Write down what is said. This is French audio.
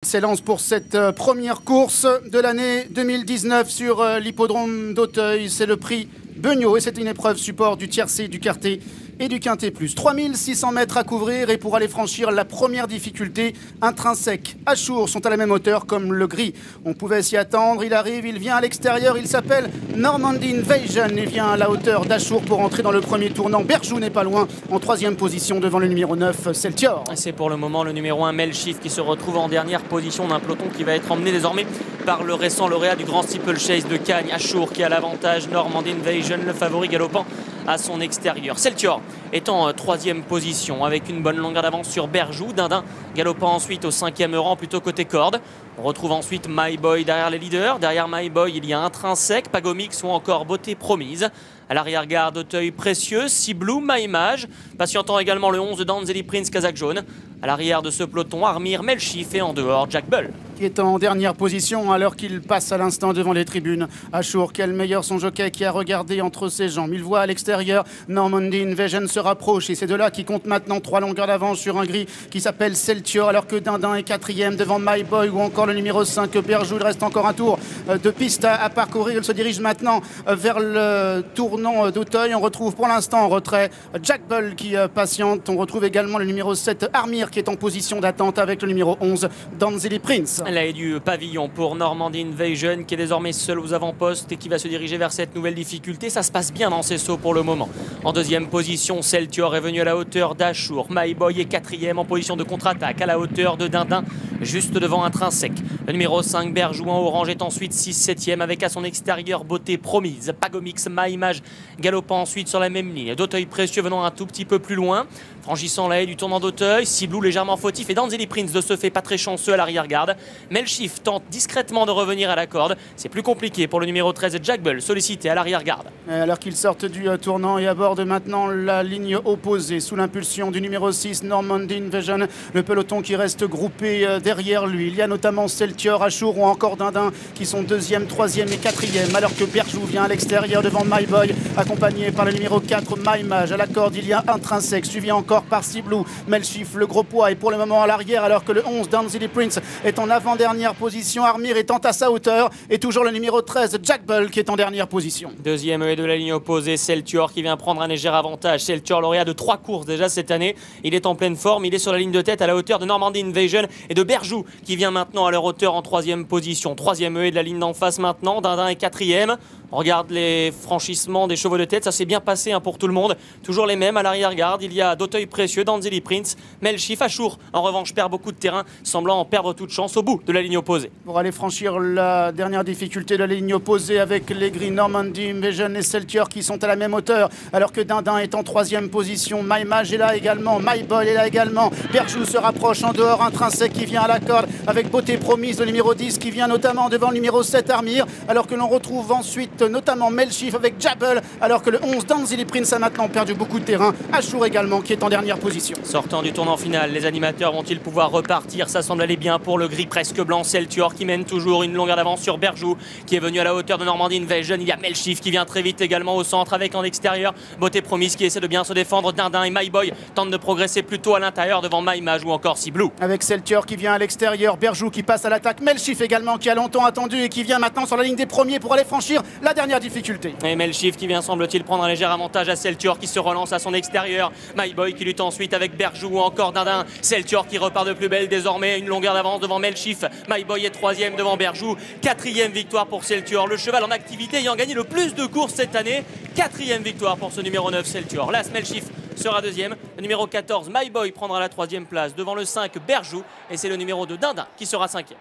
Excellence pour cette première course de l'année 2019 sur l'hippodrome d'Auteuil. C'est le prix Beugnot et c'est une épreuve support du tiercé, du quarté et du quintet plus. 3600 mètres à couvrir et pour aller franchir la première difficulté, Intrinsèque, Achour sont à la même hauteur comme le gris. On pouvait s'y attendre, il arrive, il vient à l'extérieur, il s'appelle Normandy Invasion et vient à la hauteur d'Achour pour entrer dans le premier tournant. Berjou n'est pas loin, en troisième position devant le numéro 9, Celtior. C'est pour le moment le numéro 1, Melchief, qui se retrouve en dernière position d'un peloton qui va être emmené désormais par le récent lauréat du Grand Steeplechase de Cagnes, Achour, qui a l'avantage. Normandy Invasion, le favori galopant à son extérieur. Celtior est en troisième position avec une bonne longueur d'avance sur Berjou. Dindin galopant ensuite au cinquième rang, plutôt côté corde. On retrouve ensuite My Boy derrière les leaders. Derrière My Boy, il y a Intrinsèque, Pagomix ou encore Beauté Promise. À l'arrière-garde, Auteuil Précieux, Ciblou, Maïmage. Patientant également le 11 de Danzeli Prince, Kazakh Jaune. À l'arrière de ce peloton, Armir, Melchief et en dehors, Jack Bull. Qui est en dernière position alors qu'il passe à l'instant devant les tribunes. Achour, quel meilleur son jockey qui a regardé entre ses jambes. Il voit à l'extérieur, Normandy Invasion se rapproche et c'est de là qui compte maintenant 3 longueurs d'avance sur un gris qui s'appelle Celtior, alors que Dindin est quatrième devant My Boy ou encore le numéro 5 Berjou. Il reste encore un tour de piste à parcourir. Il se dirige maintenant vers le tournant d'Auteuil. On retrouve pour l'instant en retrait Jack Bull qui patiente. On retrouve également le numéro 7 Armir qui est en position d'attente avec le numéro 11 Danzeli Prince. Là est du pavillon pour Normandy Invasion qui est désormais seul aux avant-postes et qui va se diriger vers cette nouvelle difficulté. Ça se passe bien dans ses sauts pour le moment. En deuxième position, Celtior est venu à la hauteur d'Achour. My Boy est quatrième en position de contre-attaque à la hauteur de Dindin, juste devant Intrinsèque. Le numéro 5 Berjou en orange est ensuite 6-7e avec à son extérieur Beauté Promise. Pagomix, Maïmage galopant ensuite sur la même ligne. D'Auteuil Précieux venant un tout petit peu plus loin. Franchissant la haie du tournant d'Auteuil, Ciblou légèrement fautif et Danzeli Prince de ce fait pas très chanceux à l'arrière-garde. Melchief tente discrètement de revenir à la corde. C'est plus compliqué pour le numéro 13 Jack Bull, sollicité à l'arrière-garde. Alors qu'ils sortent du tournant et abordent maintenant la ligne opposée sous l'impulsion du numéro 6 Normandy Invasion. Le peloton qui reste groupé derrière lui. Il y a notamment Celtior, Achour ou encore Dindin qui sont deuxième, troisième et quatrième, alors que Berjou vient à l'extérieur devant My Boy, accompagné par le numéro 4 Maïmage. À la corde, il y a Intrinsèque, suivi encore par Ciblou. Melchief, le gros poids, est pour le moment à l'arrière, alors que le 11 Danzeli Prince est en avant-dernière position. Armir étant à sa hauteur et toujours le numéro 13 Jack Bull qui est en dernière position. Deuxième et de la ligne opposée, Celtior qui vient prendre un léger avantage. Celtior lauréat de 3 courses déjà cette année. Il est en pleine forme, il est sur la ligne de tête à la hauteur de Normandy Invasion et de Berjou qui vient maintenant à leur hauteur en troisième position. Troisième et de la ligne d'en face maintenant. Dindin est quatrième. On regarde les franchissements des chevaux de tête, ça s'est bien passé pour tout le monde. Toujours les mêmes à l'arrière-garde. Il y a d'Auteuil Précieux, Danzeli Prince, Melchief. Achour en revanche perd beaucoup de terrain, semblant en perdre toute chance au bout de la ligne opposée. Pour aller franchir la dernière difficulté de la ligne opposée avec les gris Normandy Invasion et Celtior qui sont à la même hauteur, alors que Dindin est en troisième position. Maïmage est là également, My Boy est là également. Berjou se rapproche en dehors, Intrinsèque qui vient à la corde avec Beauté Promise, le numéro 10 qui vient notamment devant le numéro 7 Armir, alors que l'on retrouve ensuite notamment Melchief avec Jack Bull, alors que le 11 Danzeli Prince a maintenant perdu beaucoup de terrain. Achour également qui est en dernière position. Sortant du tournant final, les animateurs vont-ils pouvoir repartir? Ça semble aller bien pour le gris presque blanc Celtior qui mène toujours une longueur d'avance sur Berjou qui est venu à la hauteur de Normandy Invasion. Il y a Melchief qui vient très vite également au centre avec en extérieur Beauté Promise qui essaie de bien se défendre. Dindin et My Boy tentent de progresser plutôt à l'intérieur devant Maïmage ou encore Ciblou. Avec Celtior qui vient à l'extérieur, Berjou qui passe à l'attaque, Melchief également qui a longtemps attendu et qui vient maintenant sur la ligne des premiers pour aller franchir la dernière difficulté. Et Melchief qui vient semble-t-il prendre un léger avantage à Celtior qui se relance à son extérieur. My Boy qui lutte ensuite avec Berjou ou encore Dindin. Celtior qui repart de plus belle désormais, une longueur d'avance devant Melchief. My Boy est troisième devant Berjou. Quatrième victoire pour Celtior, le cheval en activité ayant gagné le plus de courses cette année. Quatrième victoire pour ce numéro 9 Celtior. Là, Melchief sera deuxième. Le numéro 14 My Boy prendra la troisième place devant le 5 Berjou et c'est le numéro 2 Dindin qui sera cinquième.